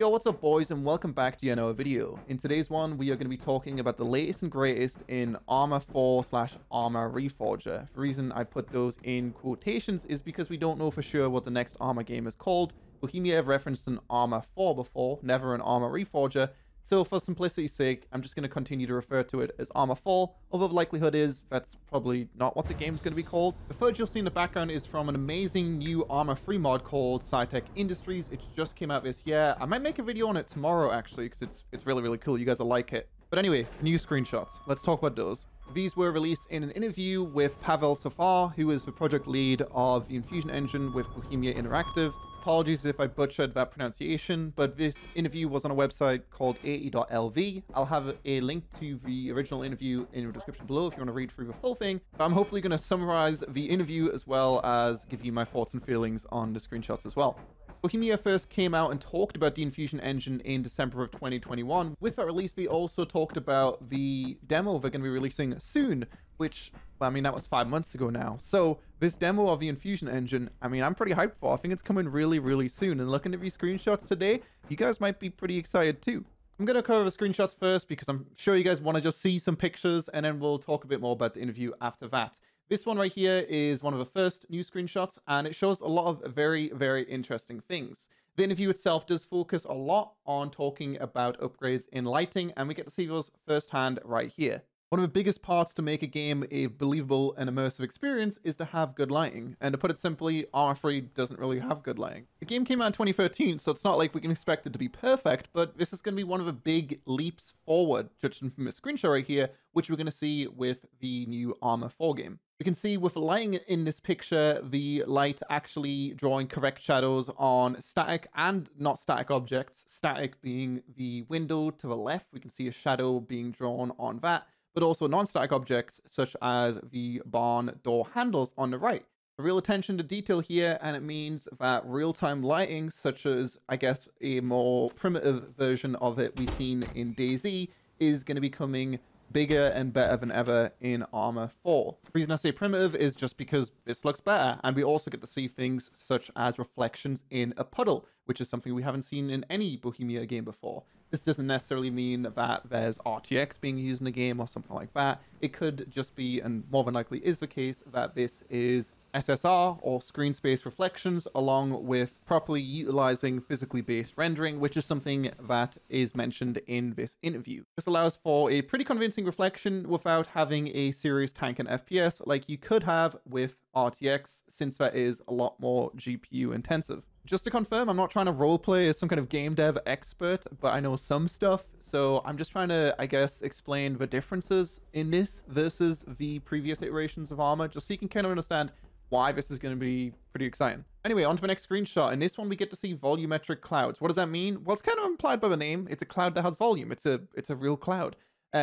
Yo, what's up boys, and welcome back to another video. In today's one, we are going to be talking about the latest and greatest in ARMA 4/ARMA Reforger. The reason I put those in quotations is because we don't know for sure what the next ARMA game is called. Bohemia have referenced an ARMA 4 before, never an ARMA Reforger, so for simplicity's sake, I'm just going to continue to refer to it as ARMA 4, although the likelihood is that's probably not what the game's going to be called. The footage you'll see in the background is from an amazing new ARMA 3 mod called Cytech Industries. It just came out this year. I might make a video on it tomorrow, actually, because it's really cool. You guys will like it. But anyway, new screenshots. Let's talk about those. These were released in an interview with Pavel Safar, who is the project lead of the Enfusion Engine with Bohemia Interactive. Apologies if I butchered that pronunciation, but this interview was on a website called ae.lv. I'll have a link to the original interview in the description below if you want to read through the full thing. But I'm hopefully going to summarize the interview as well as give you my thoughts and feelings on the screenshots as well. Bohemia first came out and talked about the Enfusion Engine in December of 2021. With that release, we also talked about the demo they're going to be releasing soon, which, well, I mean, that was 5 months ago now. So this demo of the Enfusion Engine, I mean, I'm pretty hyped for. I think it's coming really soon. And looking at these screenshots today, you guys might be pretty excited too. I'm going to cover the screenshots first because I'm sure you guys want to just see some pictures, and then we'll talk a bit more about the interview after that. This one right here is one of the first new screenshots, and it shows a lot of very interesting things. The interview itself does focus a lot on talking about upgrades in lighting, and we get to see those firsthand right here. One of the biggest parts to make a game a believable and immersive experience is to have good lighting. And to put it simply, ARMA 3 doesn't really have good lighting. The game came out in 2013, so it's not like we can expect it to be perfect, but this is going to be one of the big leaps forward, judging from this screenshot right here, which we're going to see with the new ARMA 4 game. You can see with the lighting in this picture, the light actually drawing correct shadows on static and not static objects. Static being the window to the left, we can see a shadow being drawn on that, but also non-static objects such as the barn door handles on the right. Real attention to detail here, and it means that real-time lighting, such as, I guess, a more primitive version of it we've seen in DayZ, is going to be coming bigger and better than ever in ARMA 4. The reason I say primitive is just because this looks better, and we also get to see things such as reflections in a puddle, which is something we haven't seen in any Bohemia game before. This doesn't necessarily mean that there's RTX being used in the game or something like that. It could just be, and more than likely is the case, that this is SSR or screen space reflections along with properly utilizing physically based rendering, which is something that is mentioned in this interview. This allows for a pretty convincing reflection without having a serious tank in FPS like you could have with RTX, since that is a lot more GPU intensive. Just to confirm, I'm not trying to roleplay as some kind of game dev expert, but I know some stuff, so I'm just trying to, I guess, explain the differences in this versus the previous iterations of ARMA, just so you can kind of understand why this is going to be pretty exciting. Anyway, on to the next screenshot. In this one, we get to see Volumetric Clouds. What does that mean? Well, it's kind of implied by the name. It's a cloud that has volume. It's a real cloud.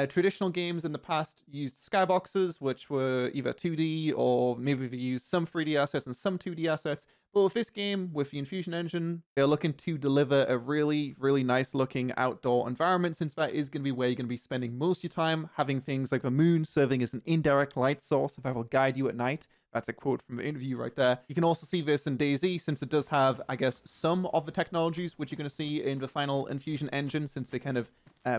Traditional games in the past used skyboxes, which were either 2D or maybe they used some 3D assets and some 2D assets. But with this game, with the Enfusion Engine, they're looking to deliver a really nice looking outdoor environment, since that is going to be where you're going to be spending most of your time, having things like the moon serving as an indirect light source that will guide you at night. That's a quote from the interview right there. You can also see this in DayZ, since it does have, I guess, some of the technologies which you're going to see in the final Enfusion Engine, since they kind of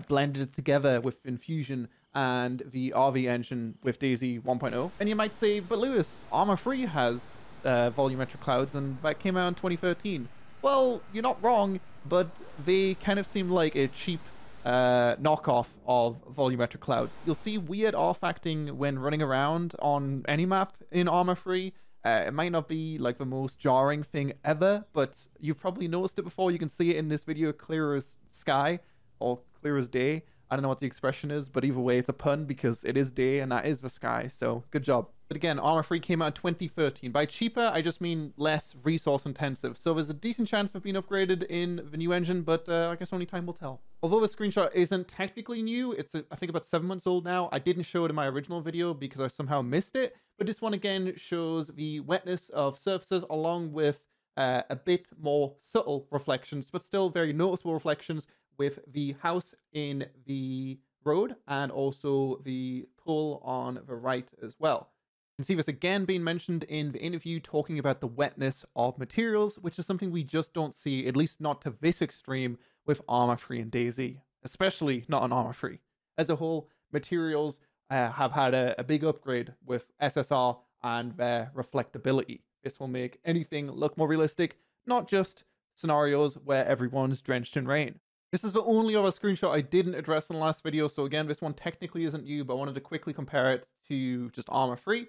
blended it together with Enfusion and the RV engine with DayZ 1.0. And you might say, but Lewis, ARMA 3 has volumetric clouds, and that came out in 2013. Well, you're not wrong, but they kind of seem like a cheap knockoff of volumetric clouds. You'll see weird artifacting when running around on any map in ARMA 3. It might not be like the most jarring thing ever, but you've probably noticed it before. You can see it in this video, clear as sky or clear as day. I don't know what the expression is, but either way, it's a pun because it is day and that is the sky. So good job. But again, ARMA 3 came out in 2013. By cheaper, I just mean less resource intensive. So there's a decent chance of being upgraded in the new engine, but I guess only time will tell. Although the screenshot isn't technically new, it's I think about 7 months old now. I didn't show it in my original video because I somehow missed it. But this one again shows the wetness of surfaces along with a bit more subtle reflections, but still very noticeable reflections with the house in the road and also the pool on the right as well. You can see this again being mentioned in the interview, talking about the wetness of materials, which is something we just don't see, at least not to this extreme, with Armor 3 and DayZ, especially not on Armor 3. As a whole, materials have had a big upgrade with SSR and their reflectability. This will make anything look more realistic, not just scenarios where everyone's drenched in rain. This is the only other screenshot I didn't address in the last video, so again, this one technically isn't new, but I wanted to quickly compare it to just Armor 3.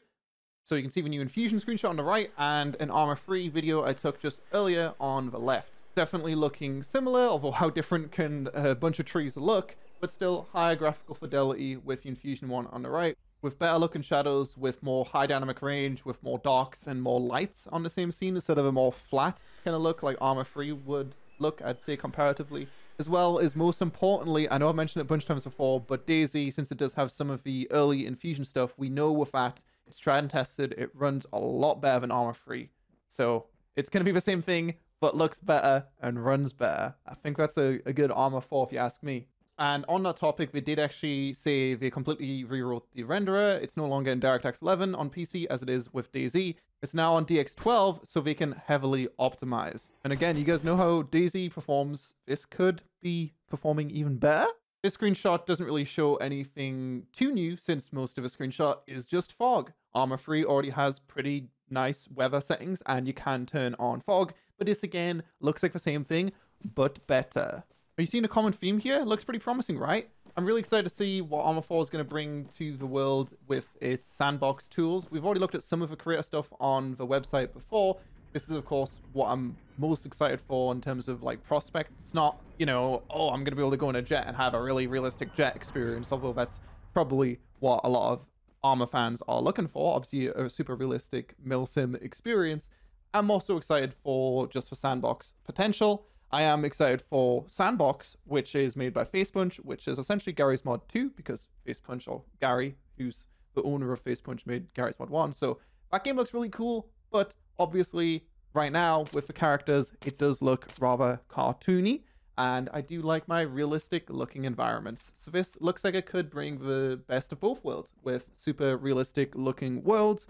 So you can see the new Enfusion screenshot on the right and an Armor 3 video I took just earlier on the left. Definitely looking similar, although how different can a bunch of trees look, but still higher graphical fidelity with the Enfusion one on the right, with better looking shadows, with more high dynamic range, with more darks and more lights on the same scene instead of a more flat kind of look like Armor 3 would look, I'd say, comparatively. As well as, most importantly, I know I've mentioned it a bunch of times before, but DayZ, since it does have some of the early Enfusion stuff, we know with that, it's tried and tested, it runs a lot better than Armor 3. So it's going to be the same thing, but looks better and runs better. I think that's a good Armor 4 if you ask me. And on that topic, they did actually say they completely rewrote the renderer. It's no longer in DirectX 11 on PC as it is with DayZ. It's now on DX12, so they can heavily optimize. And again, you guys know how DayZ performs. This could be performing even better. This screenshot doesn't really show anything too new since most of the screenshot is just fog. Armor 3 already has pretty nice weather settings and you can turn on fog, but this again looks like the same thing, but better. Are you seeing a common theme here? It looks pretty promising, right? I'm really excited to see what Armor 4 is going to bring to the world with its sandbox tools. We've already looked at some of the creator stuff on the website before. This is, of course, what I'm most excited for in terms of like prospects. It's not, you know, oh, I'm going to be able to go in a jet and have a really realistic jet experience, although that's probably what a lot of Armor fans are looking for. Obviously, a super realistic milsim experience. I'm also excited for just the sandbox potential. I am excited for Sandbox, which is made by Facepunch, which is essentially Gary's Mod 2, because Facepunch, or Gary, who's the owner of Facepunch, made Gary's Mod 1. So that game looks really cool, but obviously right now with the characters, it does look rather cartoony, and I do like my realistic looking environments. So this looks like it could bring the best of both worlds, with super realistic looking worlds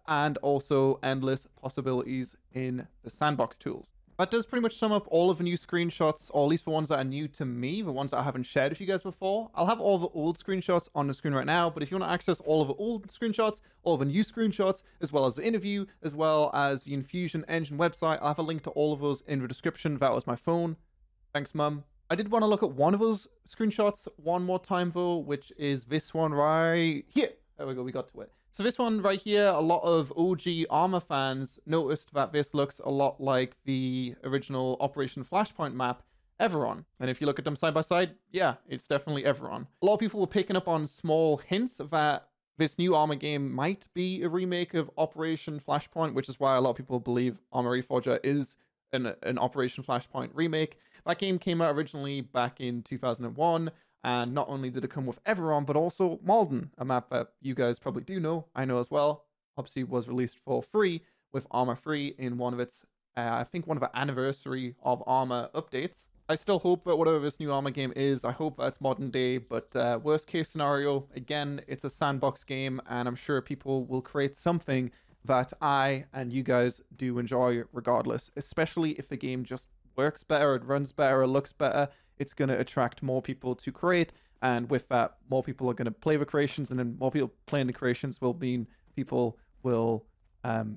and also endless possibilities in the sandbox tools. That does pretty much sum up all of the new screenshots, or at least the ones that are new to me, the ones that I haven't shared with you guys before. I'll have all the old screenshots on the screen right now, but if you want to access all of the old screenshots, all of the new screenshots, as well as the interview, as well as the Enfusion Engine website, I'll have a link to all of those in the description. That was my phone. Thanks, Mum. I did want to look at one of those screenshots one more time, though, which is this one right here. There we go, we got to it. So this one right here, a lot of OG Armor fans noticed that this looks a lot like the original Operation Flashpoint map, Everon. And if you look at them side by side, yeah, it's definitely Everon. A lot of people were picking up on small hints that this new Armor game might be a remake of Operation Flashpoint, which is why a lot of people believe Armor Reforger is an Operation Flashpoint remake. That game came out originally back in 2001. And not only did it come with Everon, but also Malden, a map that you guys probably do know, I know as well. Obviously was released for free with Armor 3 in one of its, I think one of the anniversary of Armor updates. I still hope that whatever this new Armor game is, I hope that's modern day, but worst case scenario, again, it's a sandbox game, and I'm sure people will create something that I and you guys do enjoy regardless, especially if the game just works better, it runs better, it looks better. It's going to attract more people to create, and with that, more people are going to play the creations, and then more people playing the creations will mean people will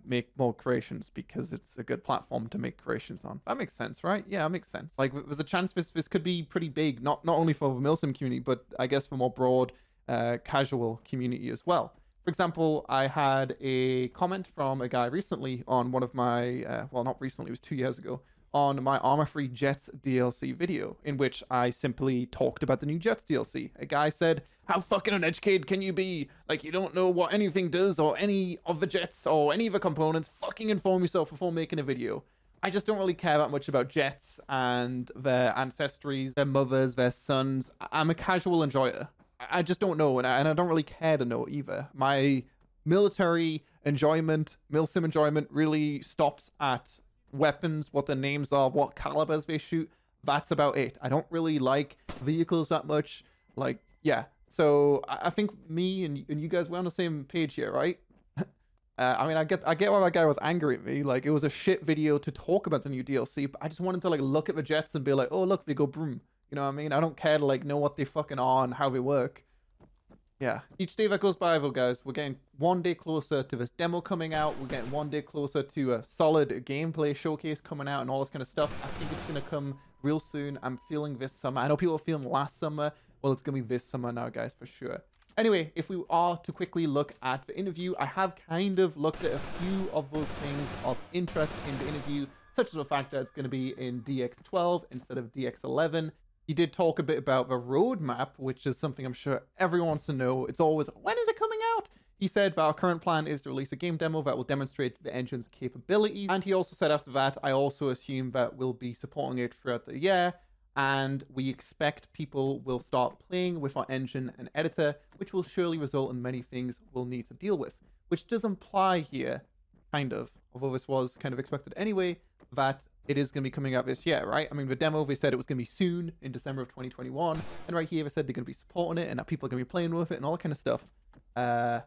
make more creations because it's a good platform to make creations on. That makes sense, right? Yeah, that makes sense. Like, there's a chance this could be pretty big, not only for the milsim community, but I guess for more broad casual community as well. For example, I had a comment from a guy recently on one of my, well, not recently, it was 2 years ago, on my Armor 3 Jets DLC video, in which I simply talked about the new Jets DLC. A guy said, how fucking uneducated can you be? Like, you don't know what anything does, or any of the jets, or any of the components. Fucking inform yourself before making a video. I just don't really care that much about jets and their ancestries, their mothers, their sons. I'm a casual enjoyer. I just don't know, and I don't really care to know either. My military enjoyment, milsim enjoyment, really stops at weapons, what their names are, what calibers they shoot. That's about it. I don't really like vehicles that much. Like, yeah. So I think me and you guys, we're on the same page here, right? I mean, I get why that guy was angry at me. Like, it was a shit video to talk about the new DLC, but I just wanted to like look at the jets and be like, oh look, they go broom. You know what I mean? I don't care to like know what they fucking are and how they work. Yeah. Each day that goes by, though, guys, we're getting one day closer to this demo coming out. We're getting one day closer to a solid gameplay showcase coming out and all this kind of stuff. I think it's going to come real soon. I'm feeling this summer. I know people were feeling last summer. Well, it's going to be this summer now, guys, for sure. Anyway, if we are to quickly look at the interview, I have kind of looked at a few of those things of interest in the interview, such as the fact that it's going to be in DX12 instead of DX11. He did talk a bit about the roadmap, which is something I'm sure everyone wants to know. It's always, when is it coming out? He said that our current plan is to release a game demo that will demonstrate the engine's capabilities. And he also said after that, I also assume that we'll be supporting it throughout the year. And we expect people will start playing with our engine and editor, which will surely result in many things we'll need to deal with. Which does imply here, kind of, although this was kind of expected anyway, that it is going to be coming out this year, right? I mean, the demo, they said it was going to be soon in December of 2021. And right here, they said they're going to be supporting it and that people are going to be playing with it and all that kind of stuff. Yeah,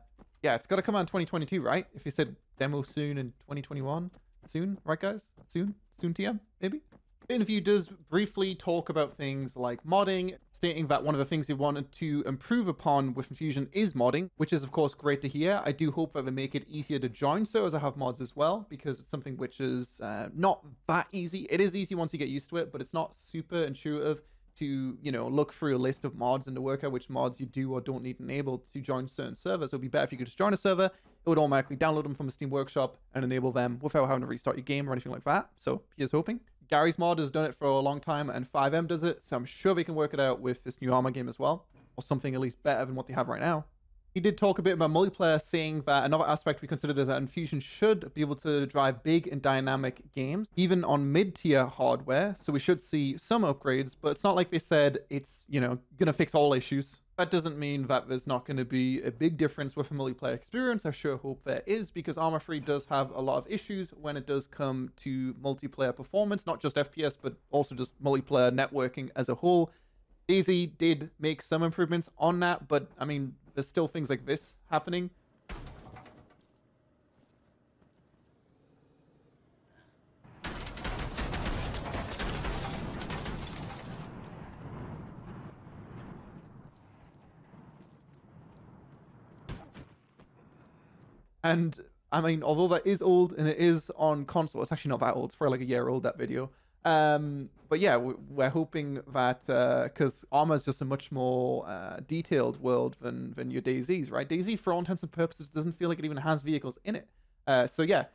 it's got to come out in 2022, right? If you said demo soon in 2021, soon, right, guys? Soon TM, maybe? The interview does briefly talk about things like modding, stating that one of the things he wanted to improve upon with Enfusion is modding, which is of course great to hear. I do hope that they make it easier to join servers that have mods as well, because it's something which is not that easy. It is easy once you get used to it, but it's not super intuitive to, you know, look through a list of mods and to work out which mods you do or don't need enabled to join certain servers. It would be better if you could just join a server. It would automatically download them from the Steam Workshop and enable them without having to restart your game or anything like that. So here's hoping. Gary's mod has done it for a long time and 5M does it, so I'm sure they can work it out with this new ARMA game as well, or something at least better than what they have right now. He did talk a bit about multiplayer, saying that another aspect we considered is that Enfusion should be able to drive big and dynamic games, even on mid-tier hardware, so we should see some upgrades, but it's not like they said it's, you know, gonna fix all issues. That doesn't mean that there's not going to be a big difference with a multiplayer experience. I sure hope there is, because ARMA 3 does have a lot of issues when it does come to multiplayer performance, not just FPS, but also just multiplayer networking as a whole. DayZ did make some improvements on that, but I mean, there's still things like this happening. And I mean, although that is old and it is on console, it's actually not that old. It's probably like a year old, that video. But yeah, we're hoping that, because ARMA is just a much more detailed world than your DayZ's, right? DayZ, for all intents and purposes, doesn't feel like it even has vehicles in it. So yeah,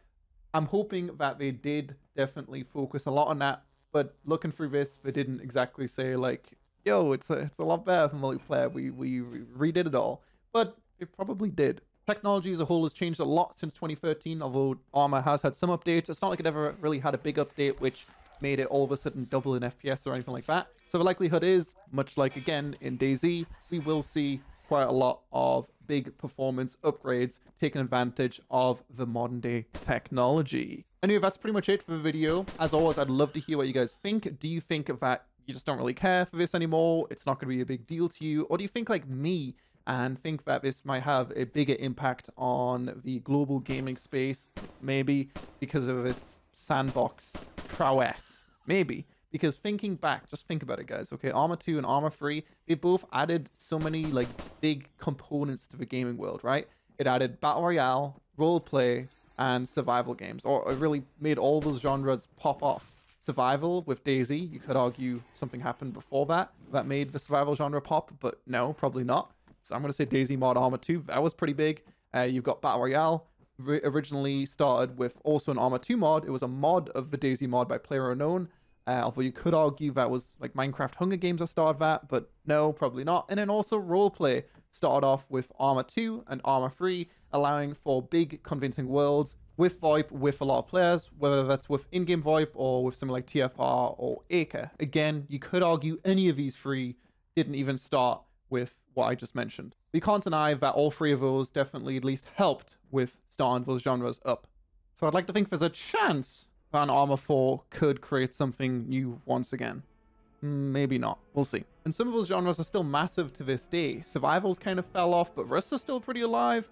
I'm hoping that they did definitely focus a lot on that. But looking through this, they didn't exactly say like, yo, it's a lot better for multiplayer. We redid it all. But it probably did. Technology as a whole has changed a lot since 2013, although ARMA has had some updates. It's not like it ever really had a big update which made it all of a sudden double in FPS or anything like that. So the likelihood is, much like again in DayZ, we will see quite a lot of big performance upgrades taking advantage of the modern day technology. Anyway, that's pretty much it for the video. As always, I'd love to hear what you guys think. Do you think that you just don't really care for this anymore? It's not going to be a big deal to you? Or do you think like me and think that this might have a bigger impact on the global gaming space, maybe because of its sandbox prowess? Maybe. Because thinking back, just think about it, guys, okay? ARMA 2 and ARMA 3, they both added so many, like, big components to the gaming world, right? It added Battle Royale, roleplay, and survival games, or it really made all those genres pop off. Survival with DayZ, you could argue something happened before that made the survival genre pop, but no, probably not. So I'm going to say DayZ mod ARMA 2. That was pretty big. You've got Battle Royale. Originally started with also an ARMA 2 mod. It was a mod of the DayZ mod by PlayerUnknown. Although you could argue that was like Minecraft Hunger Games that started that, but no, probably not. And then also roleplay started off with ARMA 2 and ARMA 3, allowing for big convincing worlds with VoIP with a lot of players, whether that's with in-game VoIP or with something like TFR or Acre. Again, you could argue any of these three didn't even start with what I just mentioned. We can't deny that all three of those definitely at least helped with starting those genres up. So I'd like to think there's a chance that an ARMA 4 could create something new once again. Maybe not. We'll see. And some of those genres are still massive to this day. Survival's kind of fell off, but Rust is still pretty alive.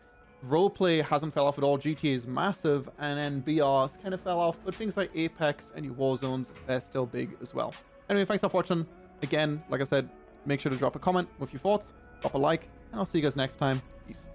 roleplay hasn't fell off at all. GTA is massive, and then VR kind of fell off, but things like Apex and your Warzones, they're still big as well. Anyway, thanks for watching. Again, like I said, make sure to drop a comment with your thoughts, drop a like, and I'll see you guys next time. Peace.